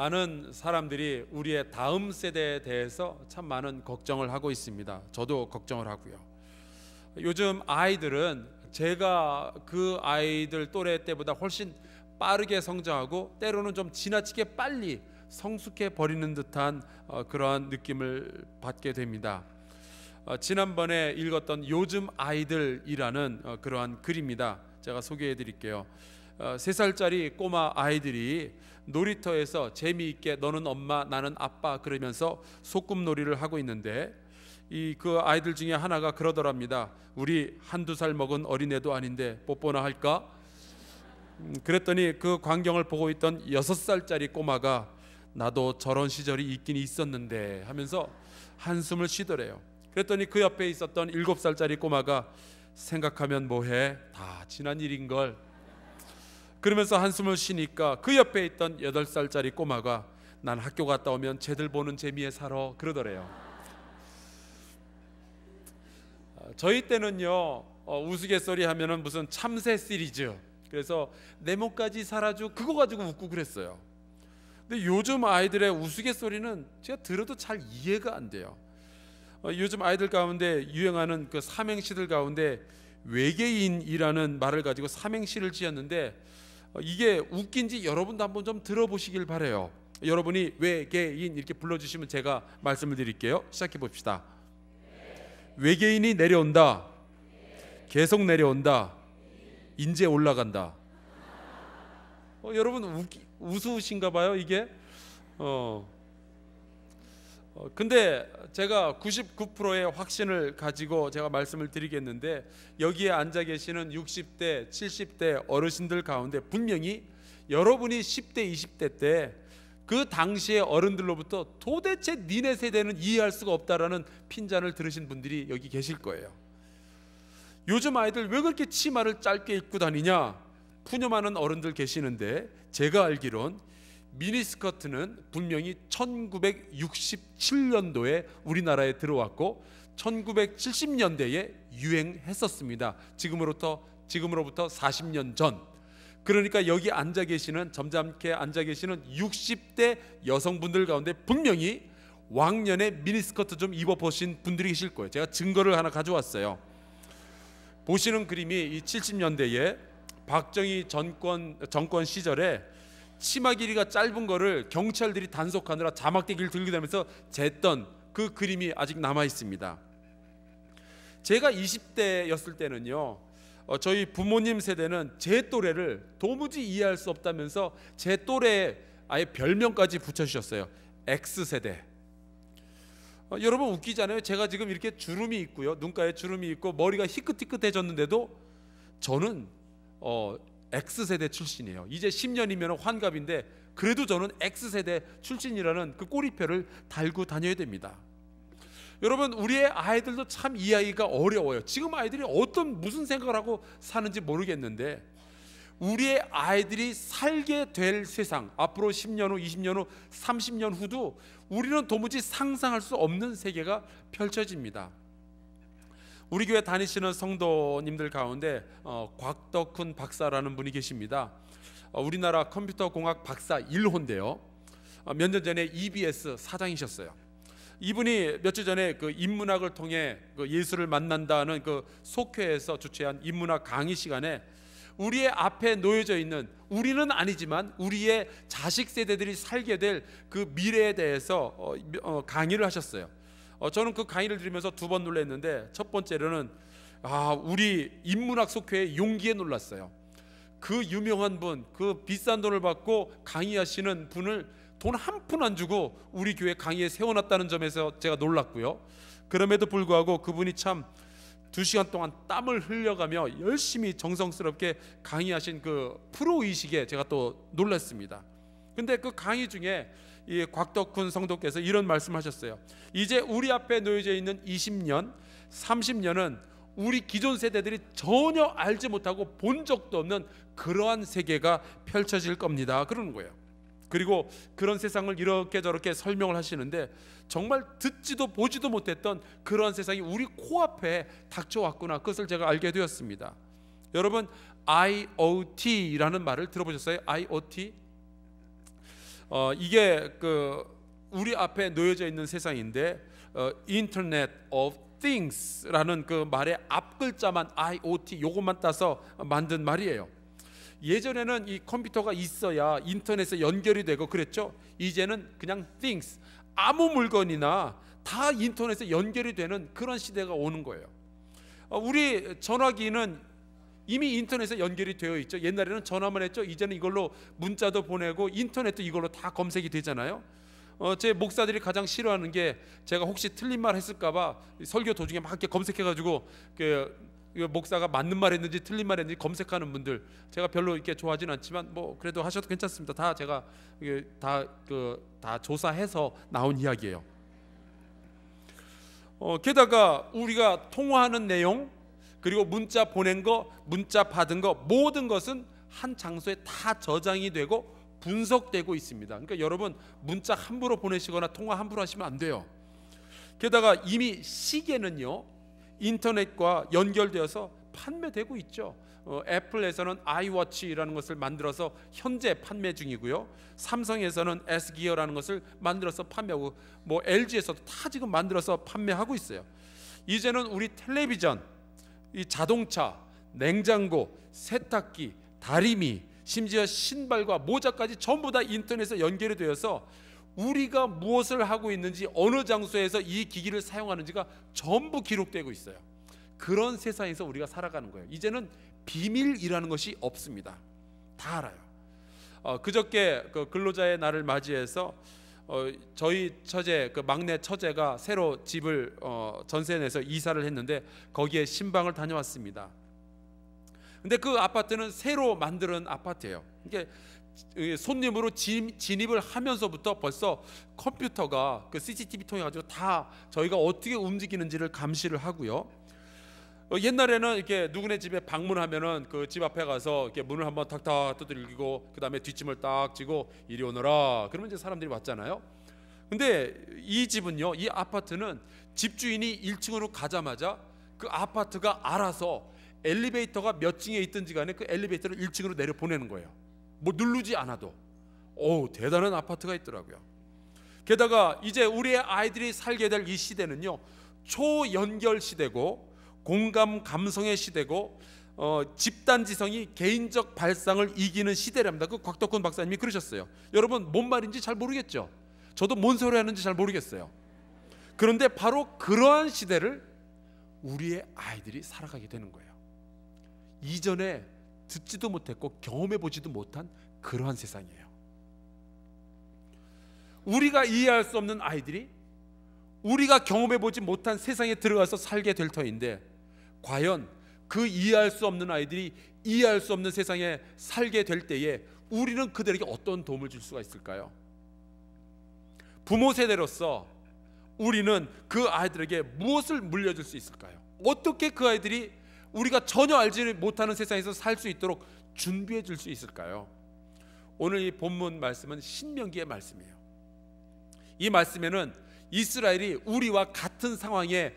많은 사람들이 우리의 다음 세대에 대해서 참 많은 걱정을 하고 있습니다. 저도 걱정을 하고요. 요즘 아이들은 제가 그 아이들 또래 때보다 훨씬 빠르게 성장하고 때로는 좀 지나치게 빨리 성숙해 버리는 듯한 그러한 느낌을 받게 됩니다. 지난번에 읽었던 요즘 아이들이라는 그러한 글입니다. 제가 소개해 드릴게요. 3살짜리 꼬마 아이들이 놀이터에서 재미있게 너는 엄마 나는 아빠 그러면서 소꿉놀이를 하고 있는데 그 아이들 중에 하나가 그러더랍니다. 우리 1-2살 먹은 어린애도 아닌데 뽀뽀나 할까? 그랬더니 그 광경을 보고 있던 6살짜리 꼬마가 나도 저런 시절이 있긴 있었는데 하면서 한숨을 쉬더래요. 그랬더니 그 옆에 있었던 7살짜리 꼬마가 생각하면 뭐해? 다 지난 일인걸. 그러면서 한숨을 쉬니까 그 옆에 있던 8살짜리 꼬마가 난 학교 갔다 오면 쟤들 보는 재미에 살아 그러더래요. 저희 때는요 우스갯소리 하면은 무슨 참새 시리즈, 그래서 네모까지 살아줘 그거 가지고 웃고 그랬어요. 근데 요즘 아이들의 우스갯소리는 제가 들어도 잘 이해가 안 돼요. 요즘 아이들 가운데 유행하는 그 삼행시들 가운데 외계인이라는 말을 가지고 삼행시를 지었는데 이게 웃긴지 여러분도 한번 좀 들어보시길 바래요. 여러분이 외계인 이렇게 불러주시면 제가 말씀을 드릴게요. 시작해 봅시다. 외계인이 내려온다. 계속 내려온다. 인제 올라간다. 여러분 우스우신가 봐요 이게. 근데 제가 99%의 확신을 가지고 제가 말씀을 드리겠는데 여기에 앉아 계시는 60대 70대 어르신들 가운데 분명히 여러분이 10대 20대 때 그 당시의 어른들로부터 도대체 니네 세대는 이해할 수가 없다라는 핀잔을 들으신 분들이 여기 계실 거예요. 요즘 아이들 왜 그렇게 치마를 짧게 입고 다니냐 푸념하는 어른들 계시는데 제가 알기론 미니스커트는 분명히 1967년도에 우리나라에 들어왔고 1970년대에 유행했었습니다. 지금으로부터 40년 전. 그러니까 여기 앉아 계시는 점잖게 앉아 계시는 60대 여성분들 가운데 분명히 왕년에 미니스커트 좀 입어보신 분들이 계실 거예요. 제가 증거를 하나 가져왔어요. 보시는 그림이 이 70년대에 박정희 정권 시절에 치마 길이가 짧은 거를 경찰들이 단속하느라 자막대기를 들고 다니면서 쟀던 그 그림이 아직 남아 있습니다. 제가 20대였을 때는요 저희 부모님 세대는 제 또래를 도무지 이해할 수 없다면서 제 또래에 아예 별명까지 붙여주셨어요. X세대. 여러분 웃기잖아요. 제가 지금 이렇게 주름이 있고요, 눈가에 주름이 있고 머리가 희끗희끗해졌는데도 저는 X세대 출신이에요. 이제 10년이면 환갑인데 그래도 저는 X세대 출신이라는 그 꼬리표를 달고 다녀야 됩니다. 여러분 우리의 아이들도 참 이해하기가 어려워요. 지금 아이들이 무슨 생각을 하고 사는지 모르겠는데 우리의 아이들이 살게 될 세상 앞으로 10년 후, 20년 후, 30년 후도 우리는 도무지 상상할 수 없는 세계가 펼쳐집니다. 우리 교회 다니시는 성도님들 가운데 곽덕훈 박사라는 분이 계십니다. 우리나라 컴퓨터공학 박사 1호인데요 몇 년 전에 EBS 사장이셨어요. 이분이 며칠 전에 그 인문학을 통해 그 예수를 만난다는 그 속회에서 주최한 인문학 강의 시간에 우리의 앞에 놓여져 있는, 우리는 아니지만 우리의 자식 세대들이 살게 될 그 미래에 대해서 강의를 하셨어요. 저는 그 강의를 들으면서 2번 놀랐는데 첫 번째로는 우리 인문학 속회의 용기에 놀랐어요. 그 유명한 분, 그 비싼 돈을 받고 강의하시는 분을 돈 한 푼 안 주고 우리 교회 강의에 세워놨다는 점에서 제가 놀랐고요. 그럼에도 불구하고 그분이 참 2시간 동안 땀을 흘려가며 열심히 정성스럽게 강의하신 그 프로의식에 제가 또 놀랐습니다. 근데 그 강의 중에 이 곽덕훈 성도께서 이런 말씀하셨어요. 이제 우리 앞에 놓여져 있는 20년, 30년은 우리 기존 세대들이 전혀 알지 못하고 본 적도 없는 그러한 세계가 펼쳐질 겁니다. 그러는 거예요. 그리고 그런 세상을 이렇게 저렇게 설명을 하시는데 정말 듣지도 보지도 못했던 그러한 세상이 우리 코앞에 닥쳐왔구나, 그것을 제가 알게 되었습니다. 여러분 IoT라는 말을 들어보셨어요? IoT? 이게 우리 앞에 놓여져 있는 세상인데 Internet of Things라는 그 말의 앞 글자만 IoT 요것만 따서 만든 말이에요. 예전에는 이 컴퓨터가 있어야 인터넷에 연결이 되고 그랬죠. 이제는 그냥 things, 아무 물건이나 다 인터넷에 연결이 되는 그런 시대가 오는 거예요. 우리 전화기는 이미 인터넷에 연결이 되어 있죠. 옛날에는 전화만 했죠. 이제는 이걸로 문자도 보내고 인터넷도 이걸로 다 검색이 되잖아요. 제 목사들이 가장 싫어하는 게 제가 혹시 틀린 말 했을까봐 설교 도중에 막 이렇게 검색해가지고 목사가 맞는 말 했는지 틀린 말 했는지 검색하는 분들, 제가 별로 이렇게 좋아하진 않지만 뭐 그래도 하셔도 괜찮습니다. 다 제가 다 조사해서 나온 이야기예요. 게다가 우리가 통화하는 내용, 그리고 문자 보낸 거, 문자 받은 거, 모든 것은 한 장소에 다 저장이 되고 분석되고 있습니다. 그러니까 여러분 문자 함부로 보내시거나 통화 함부로 하시면 안 돼요. 게다가 이미 시계는요 인터넷과 연결되어서 판매되고 있죠. 애플에서는 아이워치라는 것을 만들어서 현재 판매 중이고요. 삼성에서는 S기어라는 것을 만들어서 판매하고, 뭐 LG에서도 다 지금 만들어서 판매하고 있어요. 이제는 우리 텔레비전, 이 자동차, 냉장고, 세탁기, 다리미, 심지어 신발과 모자까지 전부 다 인터넷에 연결이 되어서 우리가 무엇을 하고 있는지, 어느 장소에서 이 기기를 사용하는지가 전부 기록되고 있어요. 그런 세상에서 우리가 살아가는 거예요. 이제는 비밀이라는 것이 없습니다. 다 알아요. 그저께 근로자의 날을 맞이해서 저희 처제, 막내 처제가 새로 집을 전세 내서 이사를 했는데 거기에 신방을 다녀왔습니다. 근데 그 아파트는 새로 만드는 아파트예요. 이게 손님으로 진입을 하면서부터 벌써 컴퓨터가 CCTV 통해 가지고 다 저희가 어떻게 움직이는지를 감시를 하고요. 옛날에는 이렇게 누구네 집에 방문하면은 그 집 앞에 가서 이렇게 문을 한번 탁탁 두드리고 그 다음에 뒷짐을 딱 지고 이리 오너라 그러면 이제 사람들이 왔잖아요. 근데 이 집은요, 이 아파트는 집주인이 1층으로 가자마자 그 아파트가 알아서 엘리베이터가 몇 층에 있든지 간에 그 엘리베이터를 1층으로 내려 보내는 거예요. 뭐 누르지 않아도. 대단한 아파트가 있더라고요. 게다가 이제 우리의 아이들이 살게 될 이 시대는요, 초연결 시대고 공감 감성의 시대고 집단지성이 개인적 발상을 이기는 시대랍니다. 그 곽덕훈 박사님이 그러셨어요. 여러분 뭔 말인지 잘 모르겠죠? 저도 뭔 소리 하는지 잘 모르겠어요. 그런데 바로 그러한 시대를 우리의 아이들이 살아가게 되는 거예요. 이전에 듣지도 못했고 경험해보지도 못한 그러한 세상이에요. 우리가 이해할 수 없는 아이들이 우리가 경험해보지 못한 세상에 들어가서 살게 될 터인데, 과연 그 이해할 수 없는 아이들이 이해할 수 없는 세상에 살게 될 때에 우리는 그들에게 어떤 도움을 줄 수가 있을까요? 부모 세대로서 우리는 그 아이들에게 무엇을 물려줄 수 있을까요? 어떻게 그 아이들이 우리가 전혀 알지 못하는 세상에서 살 수 있도록 준비해 줄 수 있을까요? 오늘 이 본문 말씀은 신명기의 말씀이에요. 이 말씀에는 이스라엘이 우리와 같은 상황에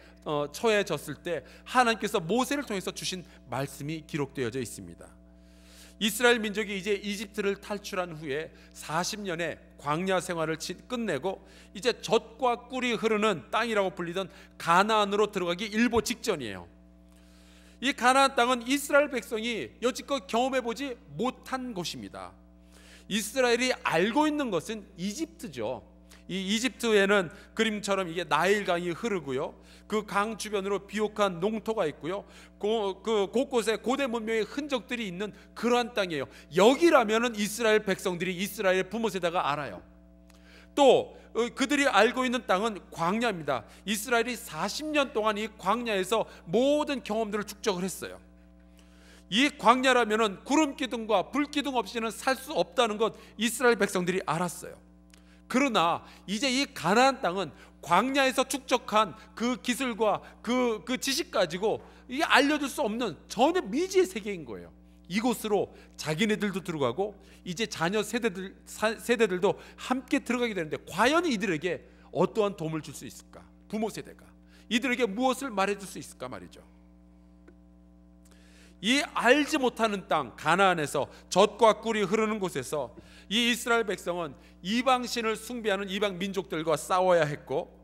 처해졌을 때 하나님께서 모세를 통해서 주신 말씀이 기록되어져 있습니다. 이스라엘 민족이 이제 이집트를 탈출한 후에 40년의 광야 생활을 끝내고 이제 젖과 꿀이 흐르는 땅이라고 불리던 가나안으로 들어가기 일보 직전이에요. 이 가나안 땅은 이스라엘 백성이 여지껏 경험해보지 못한 곳입니다. 이스라엘이 알고 있는 것은 이집트죠. 이 이집트에는 그림처럼 이게 나일강이 흐르고요, 그 강 주변으로 비옥한 농토가 있고요, 그 곳곳에 고대 문명의 흔적들이 있는 그러한 땅이에요. 여기라면은 이스라엘 백성들이, 이스라엘 부모 세대가 알아요. 또 그들이 알고 있는 땅은 광야입니다. 이스라엘이 40년 동안 이 광야에서 모든 경험들을 축적을 했어요. 이 광야라면은 구름 기둥과 불 기둥 없이는 살 수 없다는 것 이스라엘 백성들이 알았어요. 그러나 이제 이 가나안 땅은 광야에서 축적한 그 기술과 그 지식 가지고 이게 알려줄 수 없는 전혀 미지의 세계인 거예요. 이곳으로 자기네들도 들어가고 이제 자녀 세대들도 함께 들어가게 되는데, 과연 이들에게 어떠한 도움을 줄 수 있을까? 부모 세대가 이들에게 무엇을 말해줄 수 있을까 말이죠. 이 알지 못하는 땅 가나안에서 젖과 꿀이 흐르는 곳에서 이 이스라엘 백성은 이방신을 숭배하는 이방 민족들과 싸워야 했고,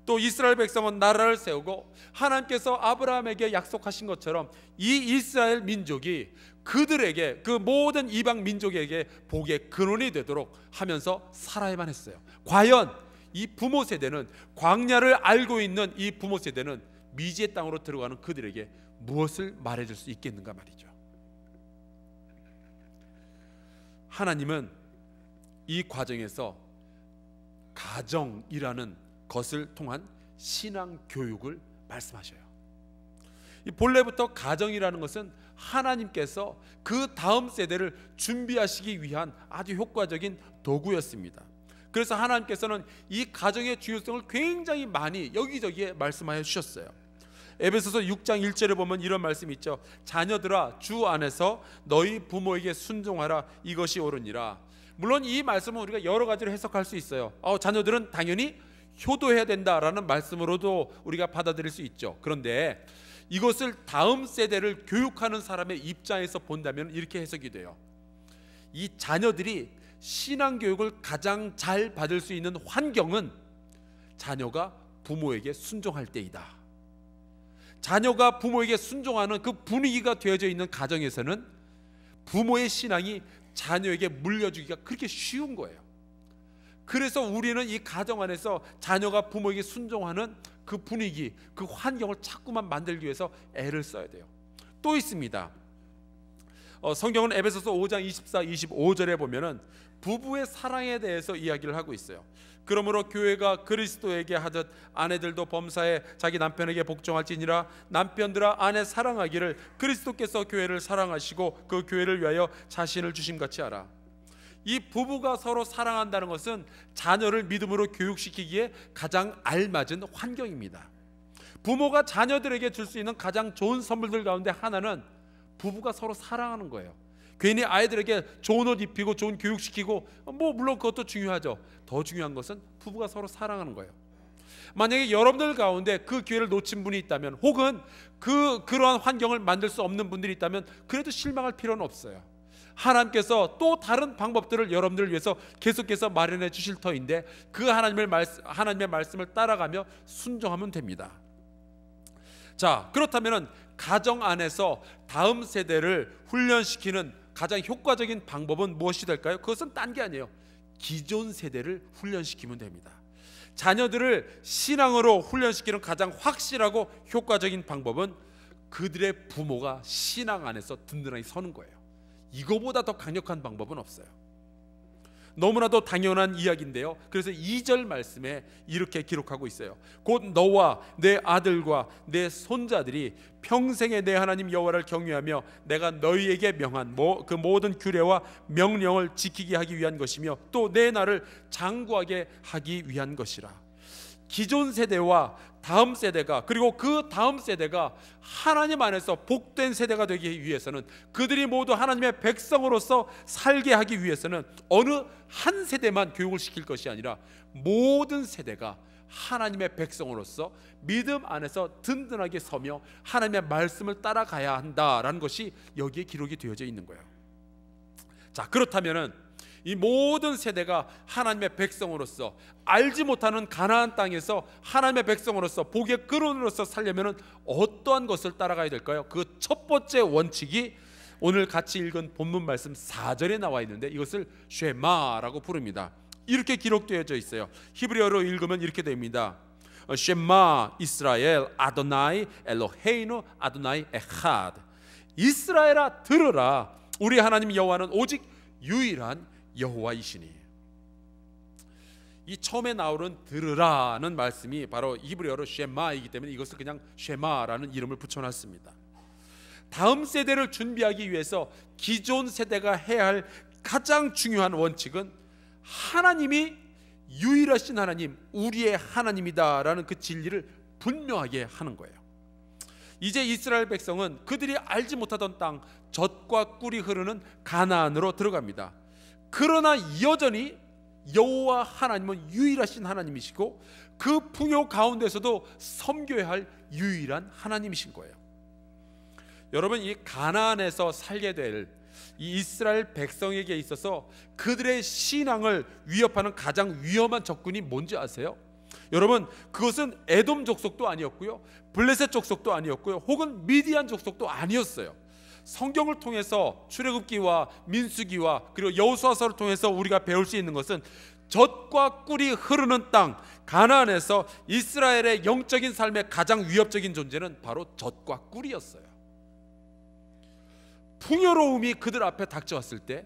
또 이스라엘 백성은 나라를 세우고 하나님께서 아브라함에게 약속하신 것처럼 이 이스라엘 민족이 그들에게, 그 모든 이방 민족에게 복의 근원이 되도록 하면서 살아야만 했어요. 과연 이 부모 세대는, 광야를 알고 있는 이 부모 세대는 미지의 땅으로 들어가는 그들에게 무엇을 말해줄 수 있겠는가 말이죠. 하나님은 이 과정에서 가정이라는 것을 통한 신앙 교육을 말씀하셔요. 본래부터 가정이라는 것은 하나님께서 그 다음 세대를 준비하시기 위한 아주 효과적인 도구였습니다. 그래서 하나님께서는 이 가정의 중요성을 굉장히 많이 여기저기에 말씀하여 주셨어요. 에베소서 6장 1절에 보면 이런 말씀이 있죠. 자녀들아, 주 안에서 너희 부모에게 순종하라, 이것이 옳으니라. 물론 이 말씀은 우리가 여러 가지로 해석할 수 있어요. 자녀들은 당연히 효도해야 된다라는 말씀으로도 우리가 받아들일 수 있죠. 그런데 이것을 다음 세대를 교육하는 사람의 입장에서 본다면 이렇게 해석이 돼요. 이 자녀들이 신앙교육을 가장 잘 받을 수 있는 환경은 자녀가 부모에게 순종할 때이다. 자녀가 부모에게 순종하는 그 분위기가 되어져 있는 가정에서는 부모의 신앙이 자녀에게 물려주기가 그렇게 쉬운 거예요. 그래서 우리는 이 가정 안에서 자녀가 부모에게 순종하는 그 분위기, 그 환경을 자꾸만 만들기 위해서 애를 써야 돼요. 또 있습니다. 성경은 에베소서 5장 24, 25절에 보면은 부부의 사랑에 대해서 이야기를 하고 있어요. 그러므로 교회가 그리스도에게 하듯 아내들도 범사에 자기 남편에게 복종할지니라. 남편들아, 아내 사랑하기를 그리스도께서 교회를 사랑하시고 그 교회를 위하여 자신을 주심같이 하라. 이 부부가 서로 사랑한다는 것은 자녀를 믿음으로 교육시키기에 가장 알맞은 환경입니다. 부모가 자녀들에게 줄 수 있는 가장 좋은 선물들 가운데 하나는 부부가 서로 사랑하는 거예요. 괜히 아이들에게 좋은 옷 입히고 좋은 교육시키고 물론 그것도 중요하죠. 더 중요한 것은 부부가 서로 사랑하는 거예요. 만약에 여러분들 가운데 그 기회를 놓친 분이 있다면, 혹은 그러한 환경을 만들 수 없는 분들이 있다면, 그래도 실망할 필요는 없어요. 하나님께서 또 다른 방법들을 여러분들을 위해서 계속해서 마련해 주실 터인데 그 하나님의 말씀을 따라가며 순종하면 됩니다. 자, 그렇다면 가정 안에서 다음 세대를 훈련시키는 가장 효과적인 방법은 무엇이 될까요? 그것은 딴 게 아니에요. 기존 세대를 훈련시키면 됩니다. 자녀들을 신앙으로 훈련시키는 가장 확실하고 효과적인 방법은 그들의 부모가 신앙 안에서 든든하게 서는 거예요. 이거보다 더 강력한 방법은 없어요. 너무나도 당연한 이야기인데요. 그래서 2절 말씀에 이렇게 기록하고 있어요. 곧 너와 내 아들과 내 손자들이 평생에 내 하나님 여호와를 경외하며 내가 너희에게 명한 그 모든 규례와 명령을 지키게 하기 위한 것이며 또 내 나를 장구하게 하기 위한 것이라. 기존 세대와 다음 세대가, 그리고 그 다음 세대가 하나님 안에서 복된 세대가 되기 위해서는, 그들이 모두 하나님의 백성으로서 살게 하기 위해서는 어느 한 세대만 교육을 시킬 것이 아니라 모든 세대가 하나님의 백성으로서 믿음 안에서 든든하게 서며 하나님의 말씀을 따라가야 한다라는 것이 여기에 기록이 되어져 있는 거예요. 자, 그렇다면은 이 모든 세대가 하나님의 백성으로서, 알지 못하는 가나안 땅에서 하나님의 백성으로서 복의 근원으로서 살려면 어떠한 것을 따라가야 될까요? 그 첫 번째 원칙이 오늘 같이 읽은 본문 말씀 4절에 나와 있는데 이것을 쉐마라고 부릅니다. 이렇게 기록되어져 있어요. 히브리어로 읽으면 이렇게 됩니다. 쉐마 이스라엘 아도나이 엘로헤이노 아도나이 에하드. 이스라엘아, 들으라, 우리 하나님 여호와는 오직 유일한 여호와이시니. 이 처음에 나오는 들으라는 말씀이 바로 히브리어로 쉐마이기 때문에 이것을 그냥 쉐마라는 이름을 붙여놨습니다. 다음 세대를 준비하기 위해서 기존 세대가 해야 할 가장 중요한 원칙은 하나님이 유일하신 하나님, 우리의 하나님이다라는 그 진리를 분명하게 하는 거예요. 이제 이스라엘 백성은 그들이 알지 못하던 땅, 젖과 꿀이 흐르는 가나안으로 들어갑니다. 그러나 여전히 여호와 하나님은 유일하신 하나님이시고 그 풍요 가운데서도 섬겨야 할 유일한 하나님이신 거예요. 여러분, 이 가나안에서 살게 될 이 이스라엘 백성에게 있어서 그들의 신앙을 위협하는 가장 위험한 적군이 뭔지 아세요? 여러분, 그것은 에돔 족속도 아니었고요, 블레셋 족속도 아니었고요, 혹은 미디안 족속도 아니었어요. 성경을 통해서 출애굽기와 민수기와 그리고 여호수아서를 통해서 우리가 배울 수 있는 것은 젖과 꿀이 흐르는 땅 가나안에서 이스라엘의 영적인 삶의 가장 위협적인 존재는 바로 젖과 꿀이었어요. 풍요로움이 그들 앞에 닥쳐왔을 때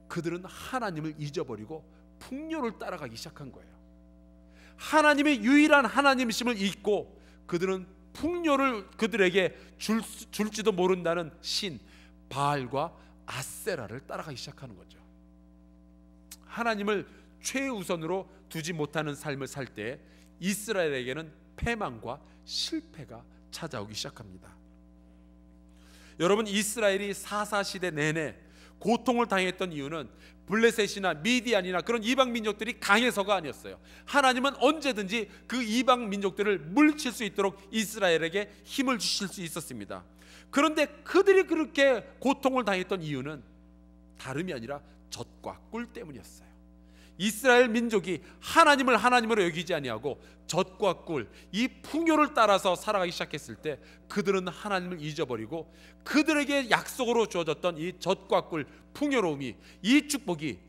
그들은 하나님을 잊어버리고 풍요를 따라가기 시작한 거예요. 하나님의 유일한 하나님이심을 잊고 그들은 풍요를 그들에게 줄지도 모른다는 신 바알과 아세라를 따라가기 시작하는 거죠. 하나님을 최우선으로 두지 못하는 삶을 살 때 이스라엘에게는 패망과 실패가 찾아오기 시작합니다. 여러분, 이스라엘이 사사시대 내내 고통을 당했던 이유는 블레셋이나 미디안이나 그런 이방 민족들이 강해서가 아니었어요. 하나님은 언제든지 그 이방 민족들을 물리칠 수 있도록 이스라엘에게 힘을 주실 수 있었습니다. 그런데 그들이 그렇게 고통을 당했던 이유는 다름이 아니라 젖과 꿀 때문이었어요. 이스라엘 민족이 하나님을 하나님으로 여기지 아니하고 젖과 꿀, 이 풍요를 따라서 살아가기 시작했을 때 그들은 하나님을 잊어버리고 그들에게 약속으로 주어졌던 이 젖과 꿀, 풍요로움이, 이 축복이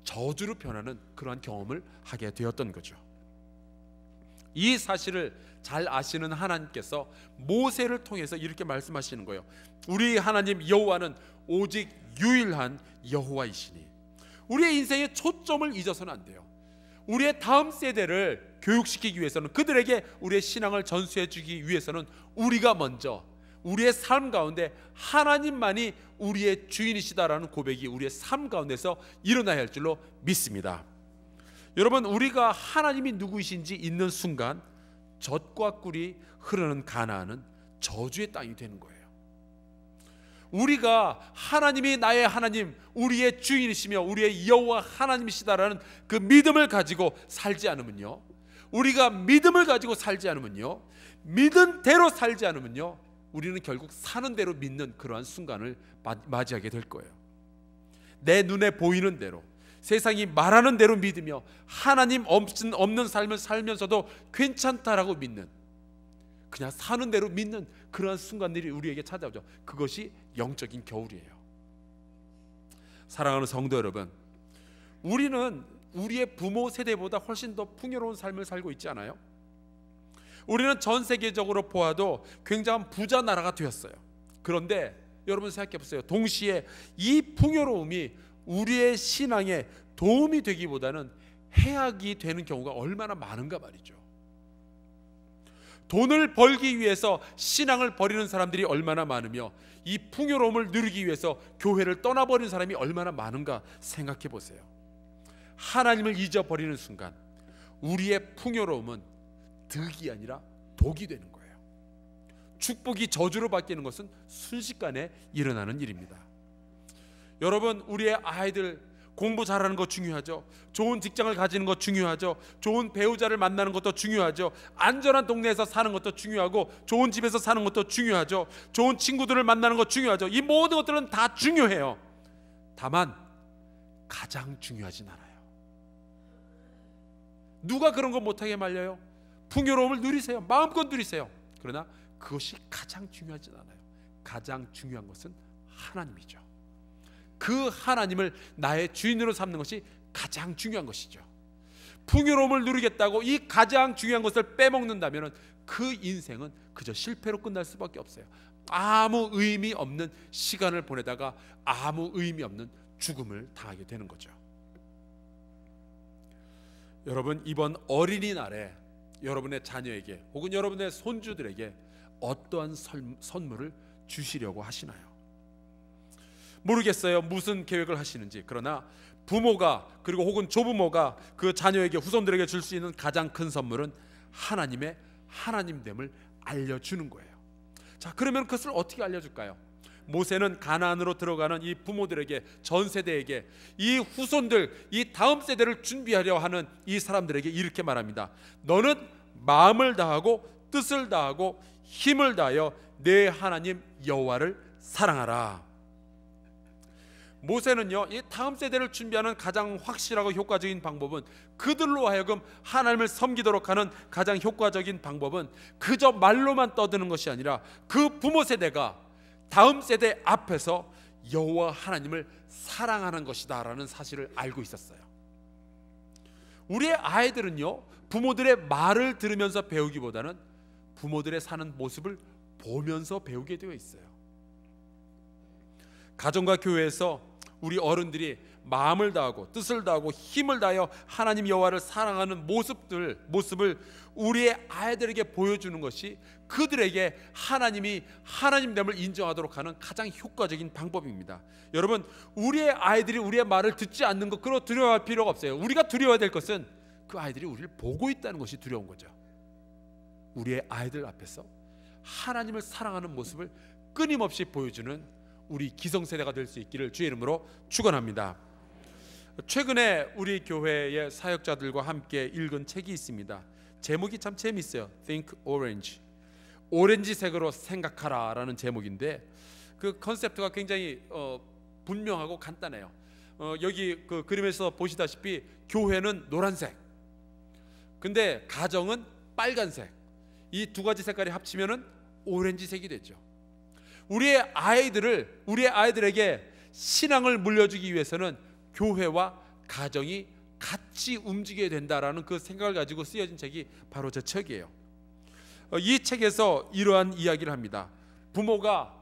저주로 변하는 그러한 경험을 하게 되었던 거죠. 이 사실을 잘 아시는 하나님께서 모세를 통해서 이렇게 말씀하시는 거예요. 우리 하나님 여호와는 오직 유일한 여호와이시니. 우리의 인생의 초점을 잊어서는 안 돼요. 우리의 다음 세대를 교육시키기 위해서는, 그들에게 우리의 신앙을 전수해 주기 위해서는 우리가 먼저 우리의 삶 가운데 하나님만이 우리의 주인이시다라는 고백이 우리의 삶 가운데서 일어나야 할 줄로 믿습니다. 여러분, 우리가 하나님이 누구이신지 있는 순간 젖과 꿀이 흐르는 가나안은 저주의 땅이 되는 거예요. 우리가 하나님이 나의 하나님, 우리의 주인이시며 우리의 여호와 하나님이시다라는 그 믿음을 가지고 살지 않으면요, 우리가 믿음을 가지고 살지 않으면요, 믿은 대로 살지 않으면요, 우리는 결국 사는 대로 믿는 그러한 순간을 맞이하게 될 거예요. 내 눈에 보이는 대로, 세상이 말하는 대로 믿으며 하나님 없는 삶을 살면서도 괜찮다라고 믿는, 그냥 사는 대로 믿는 그러한 순간들이 우리에게 찾아오죠. 그것이 영적인 겨울이에요. 사랑하는 성도 여러분, 우리는 우리의 부모 세대보다 훨씬 더 풍요로운 삶을 살고 있지 않아요? 우리는 전 세계적으로 보아도 굉장한 부자 나라가 되었어요. 그런데 여러분 생각해 보세요. 동시에 이 풍요로움이 우리의 신앙에 도움이 되기보다는 해악이 되는 경우가 얼마나 많은가 말이죠. 돈을 벌기 위해서 신앙을 버리는 사람들이 얼마나 많으며 이 풍요로움을 누리기 위해서 교회를 떠나버리는 사람이 얼마나 많은가 생각해 보세요. 하나님을 잊어버리는 순간 우리의 풍요로움은 득이 아니라 독이 되는 거예요. 축복이 저주로 바뀌는 것은 순식간에 일어나는 일입니다. 여러분, 우리의 아이들 공부 잘하는 거 중요하죠. 좋은 직장을 가지는 것 중요하죠. 좋은 배우자를 만나는 것도 중요하죠. 안전한 동네에서 사는 것도 중요하고 좋은 집에서 사는 것도 중요하죠. 좋은 친구들을 만나는 것 중요하죠. 이 모든 것들은 다 중요해요. 다만 가장 중요하진 않아요. 누가 그런 거 못하게 말려요? 풍요로움을 누리세요. 마음껏 누리세요. 그러나 그것이 가장 중요하진 않아요. 가장 중요한 것은 하나님이죠. 그 하나님을 나의 주인으로 삼는 것이 가장 중요한 것이죠. 풍요로움을 누리겠다고 이 가장 중요한 것을 빼먹는다면 그 인생은 그저 실패로 끝날 수밖에 없어요. 아무 의미 없는 시간을 보내다가 아무 의미 없는 죽음을 당하게 되는 거죠. 여러분, 이번 어린이날에 여러분의 자녀에게 혹은 여러분의 손주들에게 어떠한 선물을 주시려고 하시나요? 모르겠어요. 무슨 계획을 하시는지. 그러나 부모가 그리고 혹은 조부모가 그 자녀에게, 후손들에게 줄 수 있는 가장 큰 선물은 하나님의 하나님됨을 알려주는 거예요. 자, 그러면 그것을 어떻게 알려줄까요? 모세는 가나안으로 들어가는 이 부모들에게, 전 세대에게, 이 후손들, 이 다음 세대를 준비하려 하는 이 사람들에게 이렇게 말합니다. 너는 마음을 다하고 뜻을 다하고 힘을 다하여 내 하나님 여호와를 사랑하라. 모세는요, 이 다음 세대를 준비하는 가장 확실하고 효과적인 방법은, 그들로 하여금 하나님을 섬기도록 하는 가장 효과적인 방법은 그저 말로만 떠드는 것이 아니라 그 부모 세대가 다음 세대 앞에서 여호와 하나님을 사랑하는 것이다 라는 사실을 알고 있었어요. 우리의 아이들은요, 부모들의 말을 들으면서 배우기보다는 부모들의 사는 모습을 보면서 배우게 되어 있어요. 가정과 교회에서 우리 어른들이 마음을 다하고 뜻을 다하고 힘을 다하여 하나님 여호와를 사랑하는 모습을 우리의 아이들에게 보여주는 것이 그들에게 하나님이 하나님됨을 인정하도록 하는 가장 효과적인 방법입니다. 여러분, 우리의 아이들이 우리의 말을 듣지 않는 것, 그로 두려워할 필요가 없어요. 우리가 두려워야 될 것은 그 아이들이 우리를 보고 있다는 것이 두려운 거죠. 우리의 아이들 앞에서 하나님을 사랑하는 모습을 끊임없이 보여주는 우리 기성세대가 될 수 있기를 주의 이름으로 축원합니다. 최근에 우리 교회의 사역자들과 함께 읽은 책이 있습니다. 제목이 참 재미있어요. Think Orange, 오렌지색으로 생각하라 라는 제목인데, 그 컨셉트가 굉장히 분명하고 간단해요. 여기 그 그림에서 보시다시피 교회는 노란색, 근데 가정은 빨간색, 이 두 가지 색깔이 합치면은 오렌지색이 되죠. 우리의 아이들에게 신앙을 물려주기 위해서는 교회와 가정이 같이 움직여야 된다라는 그 생각을 가지고 쓰여진 책이 바로 저 책이에요. 이 책에서 이러한 이야기를 합니다. 부모가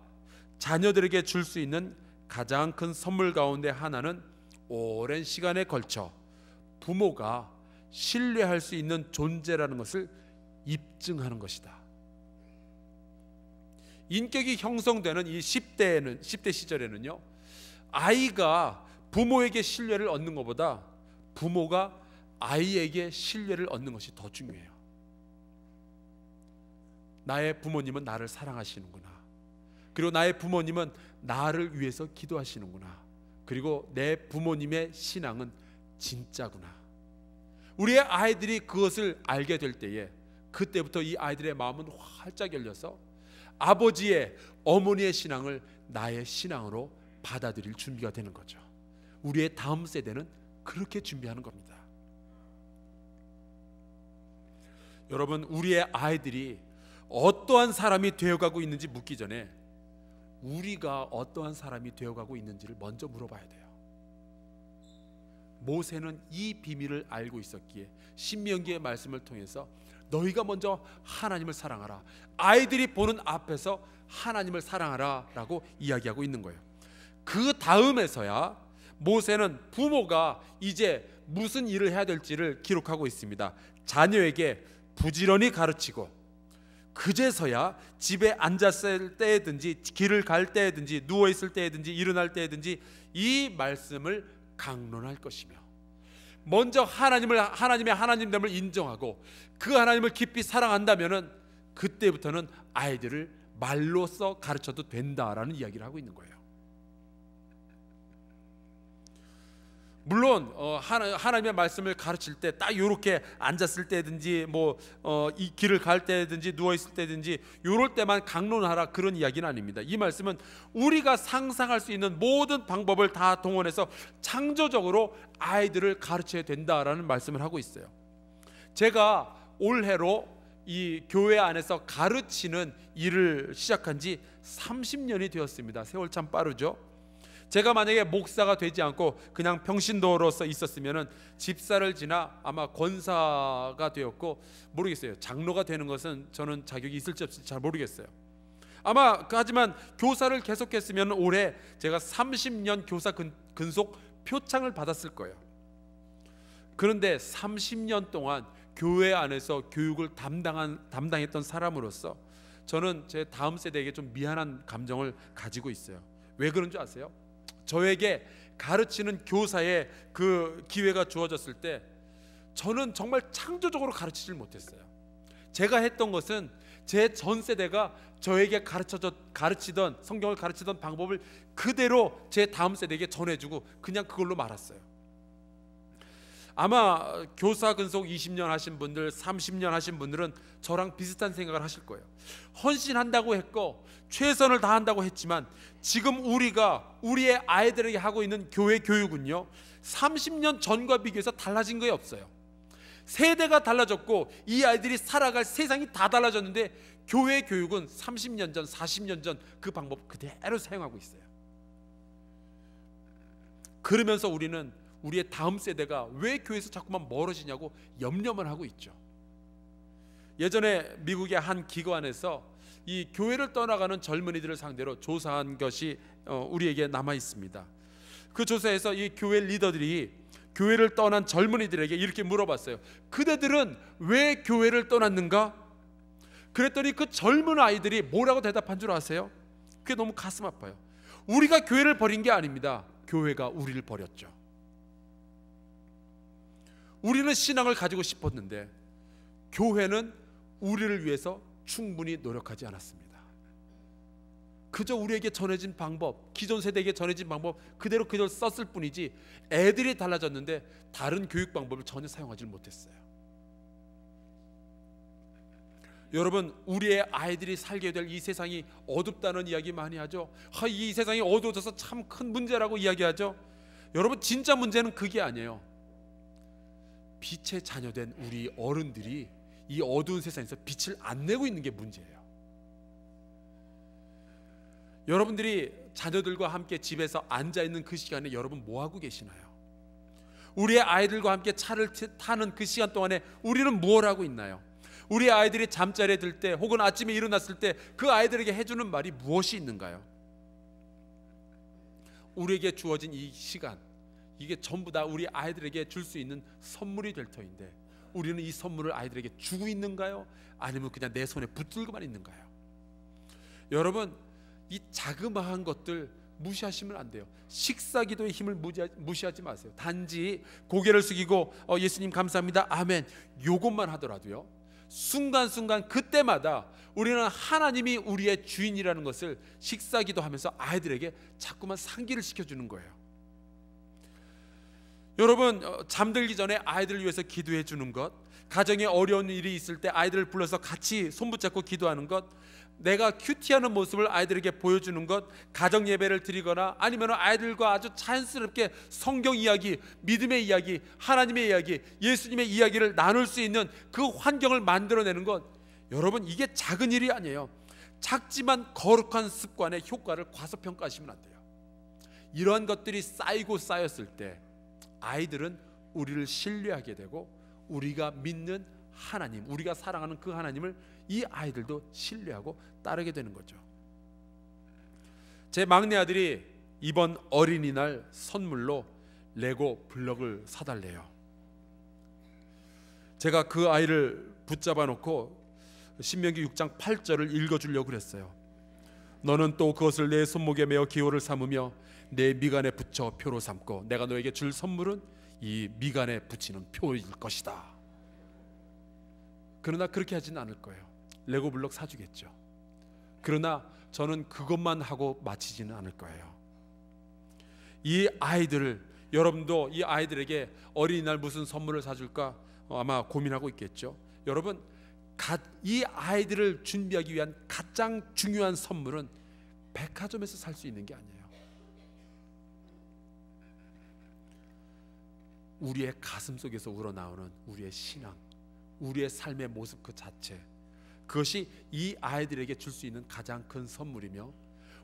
자녀들에게 줄 수 있는 가장 큰 선물 가운데 하나는 오랜 시간에 걸쳐 부모가 신뢰할 수 있는 존재라는 것을 입증하는 것이다. 인격이 형성되는 이 10대 시절에는요, 아이가 부모에게 신뢰를 얻는 것보다 부모가 아이에게 신뢰를 얻는 것이 더 중요해요. 나의 부모님은 나를 사랑하시는구나, 그리고 나의 부모님은 나를 위해서 기도하시는구나, 그리고 내 부모님의 신앙은 진짜구나. 우리의 아이들이 그것을 알게 될 때에, 그때부터 이 아이들의 마음은 활짝 열려서 아버지의, 어머니의 신앙을 나의 신앙으로 받아들일 준비가 되는 거죠. 우리의 다음 세대는 그렇게 준비하는 겁니다. 여러분, 우리의 아이들이 어떠한 사람이 되어가고 있는지 묻기 전에 우리가 어떠한 사람이 되어가고 있는지를 먼저 물어봐야 돼요. 모세는 이 비밀을 알고 있었기에 신명기의 말씀을 통해서 너희가 먼저 하나님을 사랑하라, 아이들이 보는 앞에서 하나님을 사랑하라 라고 이야기하고 있는 거예요. 그 다음에서야 모세는 부모가 이제 무슨 일을 해야 될지를 기록하고 있습니다. 자녀에게 부지런히 가르치고, 그제서야 집에 앉았을 때든지 길을 갈 때든지 누워있을 때든지 일어날 때든지 이 말씀을 강론할 것이며, 먼저 하나님의 하나님됨을 인정하고 그 하나님을 깊이 사랑한다면은 그때부터는 아이들을 말로써 가르쳐도 된다라는 이야기를 하고 있는 거예요. 물론 하나님의 말씀을 가르칠 때 딱 이렇게 앉았을 때든지 이 길을 갈 때든지 누워 있을 때든지 이럴 때만 강론하라, 그런 이야기는 아닙니다. 이 말씀은 우리가 상상할 수 있는 모든 방법을 다 동원해서 창조적으로 아이들을 가르쳐야 된다라는 말씀을 하고 있어요. 제가 올해로 이 교회 안에서 가르치는 일을 시작한 지 30년이 되었습니다. 세월 참 빠르죠. 제가 만약에 목사가 되지 않고 그냥 평신도로서 있었으면 집사를 지나 아마 권사가 되었고, 모르겠어요. 장로가 되는 것은 저는 자격이 있을지 없을지 잘 모르겠어요. 하지만 교사를 계속했으면 올해 제가 30년 교사 근속 표창을 받았을 거예요. 그런데 30년 동안 교회 안에서 교육을 담당했던 사람으로서 저는 제 다음 세대에게 좀 미안한 감정을 가지고 있어요. 왜 그런 줄 아세요? 저에게 가르치는 교사의 그 기회가 주어졌을 때 저는 정말 창조적으로 가르치질 못했어요. 제가 했던 것은 제 전 세대가 저에게 가르치던 성경을 가르치던 방법을 그대로 제 다음 세대에게 전해주고 그냥 그걸로 말았어요. 아마 교사 근속 20년 하신 분들, 30년 하신 분들은 저랑 비슷한 생각을 하실 거예요. 헌신한다고 했고 최선을 다한다고 했지만 지금 우리가 우리의 아이들에게 하고 있는 교회 교육은요, 30년 전과 비교해서 달라진 게 없어요. 세대가 달라졌고 이 아이들이 살아갈 세상이 다 달라졌는데 교회 교육은 30년 전, 40년 전 그 방법 그대로 사용하고 있어요. 그러면서 우리는 우리의 다음 세대가 왜 교회에서 자꾸만 멀어지냐고 염려만 하고 있죠. 예전에 미국의 한 기관에서 이 교회를 떠나가는 젊은이들을 상대로 조사한 것이 우리에게 남아 있습니다. 그 조사에서 이 교회 리더들이 교회를 떠난 젊은이들에게 이렇게 물어봤어요. 그대들은 왜 교회를 떠났는가? 그랬더니 그 젊은 아이들이 뭐라고 대답한 줄 아세요? 그게 너무 가슴 아파요. 우리가 교회를 버린 게 아닙니다. 교회가 우리를 버렸죠. 우리는 신앙을 가지고 싶었는데 교회는 우리를 위해서 충분히 노력하지 않았습니다. 그저 우리에게 전해진 방법, 기존 세대에게 전해진 방법 그대로 썼을 뿐이지 애들이 달라졌는데 다른 교육 방법을 전혀 사용하지 못했어요. 여러분, 우리의 아이들이 살게 될 이 세상이 어둡다는 이야기 많이 하죠. 이 세상이 어두워져서 참 큰 문제라고 이야기하죠. 여러분, 진짜 문제는 그게 아니에요. 빛의 자녀된 우리 어른들이 이 어두운 세상에서 빛을 안 내고 있는 게 문제예요. 여러분들이 자녀들과 함께 집에서 앉아있는 그 시간에 여러분 뭐하고 계시나요? 우리의 아이들과 함께 차를 타는 그 시간 동안에 우리는 무엇을 하고 있나요? 우리 아이들이 잠자리에 들 때 혹은 아침에 일어났을 때 그 아이들에게 해주는 말이 무엇이 있는가요? 우리에게 주어진 이 시간, 이게 전부 다 우리 아이들에게 줄 수 있는 선물이 될 터인데 우리는 이 선물을 아이들에게 주고 있는가요? 아니면 그냥 내 손에 붙들고만 있는가요? 여러분, 이 자그마한 것들 무시하시면 안 돼요. 식사기도의 힘을 무시하지 마세요. 단지 고개를 숙이고 예수님 감사합니다, 아멘, 요것만 하더라도요, 순간순간 그때마다 우리는 하나님이 우리의 주인이라는 것을 식사기도 하면서 아이들에게 자꾸만 상기를 시켜주는 거예요. 여러분, 잠들기 전에 아이들을 위해서 기도해 주는 것, 가정에 어려운 일이 있을 때 아이들을 불러서 같이 손붙잡고 기도하는 것, 내가 큐티하는 모습을 아이들에게 보여주는 것, 가정 예배를 드리거나 아니면 아이들과 아주 자연스럽게 성경 이야기, 믿음의 이야기, 하나님의 이야기, 예수님의 이야기를 나눌 수 있는 그 환경을 만들어내는 것, 여러분, 이게 작은 일이 아니에요. 작지만 거룩한 습관의 효과를 과소평가하시면 안 돼요. 이러한 것들이 쌓이고 쌓였을 때 아이들은 우리를 신뢰하게 되고 우리가 믿는 하나님, 우리가 사랑하는 그 하나님을 이 아이들도 신뢰하고 따르게 되는 거죠. 제 막내 아들이 이번 어린이날 선물로 레고 블럭을 사달래요. 제가 그 아이를 붙잡아 놓고 신명기 6장 8절을 읽어주려고 그랬어요. 너는 또 그것을 내 손목에 메어 기호를 삼으며 내 미간에 붙여 표로 삼고 내가 너에게 줄 선물은 이 미간에 붙이는 표일 것이다. 그러나 그렇게 하지는 않을 거예요. 레고 블록 사주겠죠. 그러나 저는 그것만 하고 마치지는 않을 거예요. 이 아이들을, 여러분도 이 아이들에게 어린이날 무슨 선물을 사줄까 아마 고민하고 있겠죠. 여러분, 이 아이들을 준비하기 위한 가장 중요한 선물은 백화점에서 살 수 있는 게 아니에요. 우리의 가슴 속에서 우러나오는 우리의 신앙, 우리의 삶의 모습 그 자체, 그것이 이 아이들에게 줄 수 있는 가장 큰 선물이며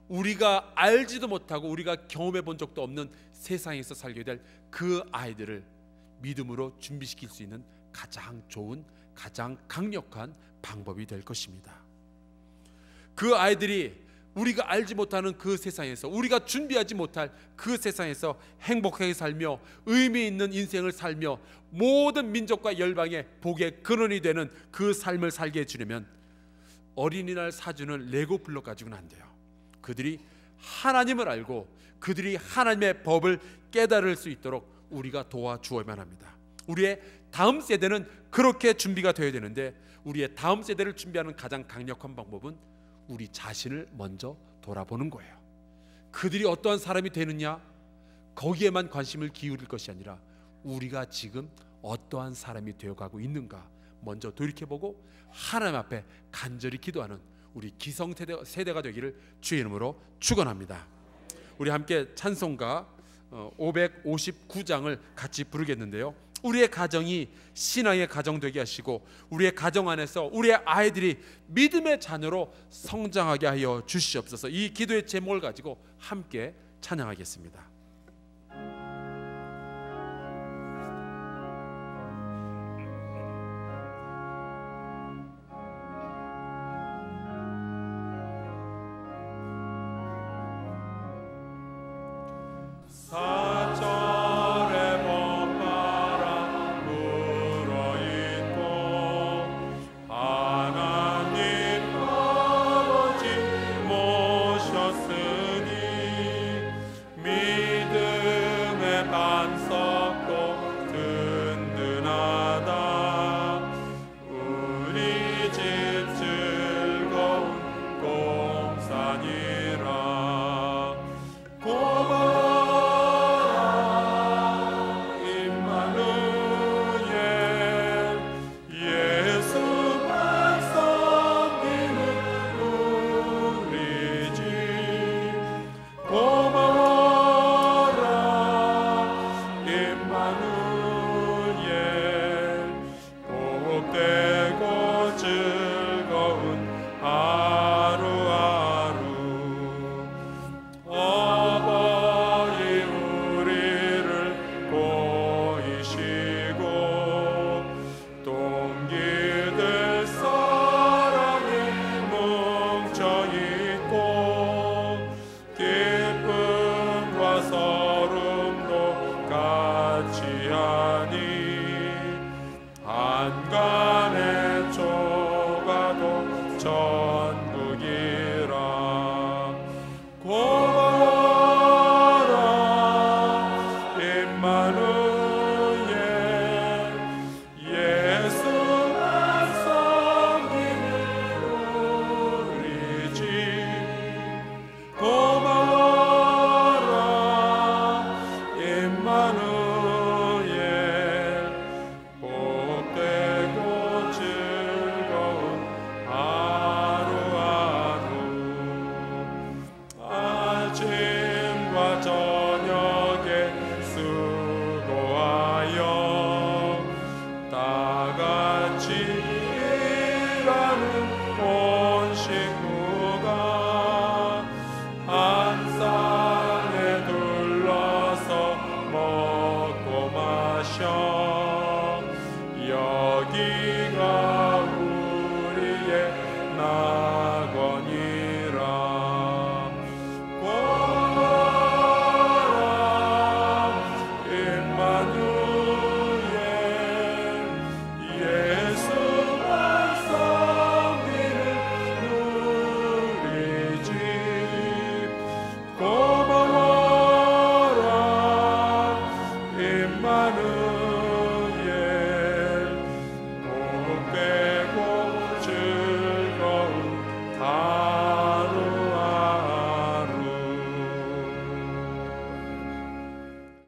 우리가 알지도 못하고 우리가 경험해 본 적도 없는 세상에서 살게 될 그 아이들을 믿음으로 준비시킬 수 있는 가장 좋은, 가장 강력한 방법이 될 것입니다. 그 아이들이 우리가 알지 못하는 그 세상에서, 우리가 준비하지 못할 그 세상에서 행복하게 살며 의미 있는 인생을 살며 모든 민족과 열방의 복의 근원이 되는 그 삶을 살게 해주려면 어린이날 사주는 레고 블록 가지고는 안 돼요. 그들이 하나님을 알고 그들이 하나님의 법을 깨달을 수 있도록 우리가 도와주어야만 합니다. 우리의 다음 세대는 그렇게 준비가 되어야 되는데 우리의 다음 세대를 준비하는 가장 강력한 방법은 우리 자신을 먼저 돌아보는 거예요. 그들이 어떠한 사람이 되느냐, 거기에만 관심을 기울일 것이 아니라 우리가 지금 어떠한 사람이 되어가고 있는가 먼저 돌이켜보고 하나님 앞에 간절히 기도하는 우리 기성세대가 되기를 주의 이름으로 축원합니다. 우리 함께 찬송가 559장을 같이 부르겠는데요, 우리의 가정이 신앙의 가정 되게 하시고 우리의 가정 안에서 우리의 아이들이 믿음의 자녀로 성장하게 하여 주시옵소서. 이 기도의 제목을 가지고 함께 찬양하겠습니다. 임마누엘 복되고